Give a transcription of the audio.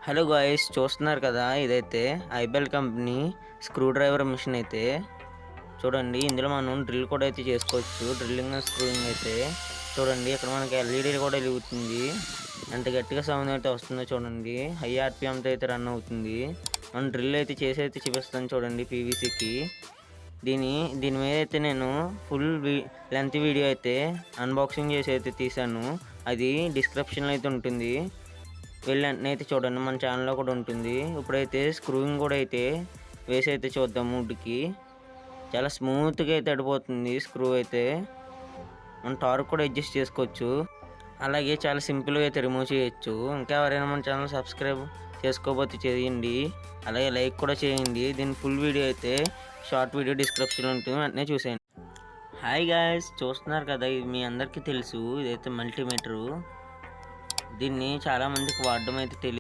Hello guys, చూస్తున్నారు కదా, ఇదైతే ఐబెల్ కంపెనీ స్క్రూ డ్రైవర్ మిషన్ అయితే చూడండి. ఇందులో మనం డ్రిల్ కూడా అయితే చేసుకోవచ్చు. డ్రిల్లింగ్ అండ్ స్క్రూయింగ్ అయితే చూడండి. ఇక్కడ మనకి ఎల్ఈడి కూడా వెలుగుతుంది. ఎంత గట్టిగా సౌండ్ అయితే వస్తుందో చూడండి. హై ఆర్పిఎంతో అయితే రన్ అవుతుంది. మనం డ్రిల్ అయితే చేసి అయితే చూపిస్తాను చూడండి పీవీసీకి. దీని మీద అయితే నేను ఫుల్ లెంత్ వీడియో అయితే అన్బాక్సింగ్ చేసి అయితే తీసాను. అది డిస్క్రిప్షన్లో అయితే ఉంటుంది. వెళ్ళి వెంటనే అయితే చూడండి, మన ఛానల్లో కూడా ఉంటుంది. ఇప్పుడైతే స్క్రూయింగ్ కూడా అయితే వేసి అయితే చూద్దాం. వుడ్కి చాలా స్మూత్గా అయితే అడిపోతుంది స్క్రూ అయితే. మన టార్క్ కూడా అడ్జస్ట్ చేసుకోవచ్చు. అలాగే చాలా సింపుల్గా అయితే రిమూవ్ చేయొచ్చు. ఇంకా ఎవరైనా మన ఛానల్ సబ్స్క్రైబ్ చేసుకోకపోతే చేయండి. అలాగే లైక్ కూడా చేయండి. దీని ఫుల్ వీడియో అయితే షార్ట్ వీడియో డిస్క్రిప్షన్లో ఉంటుంది, వెంటనే చూసేయండి. హాయ్ గాయ్స్, చూస్తున్నారు కదా, ఇది మీ అందరికీ తెలుసు. ఇదైతే మల్టీమీటరు. దీన్ని చాలామందికి వాడడం అయితే తెలియదు.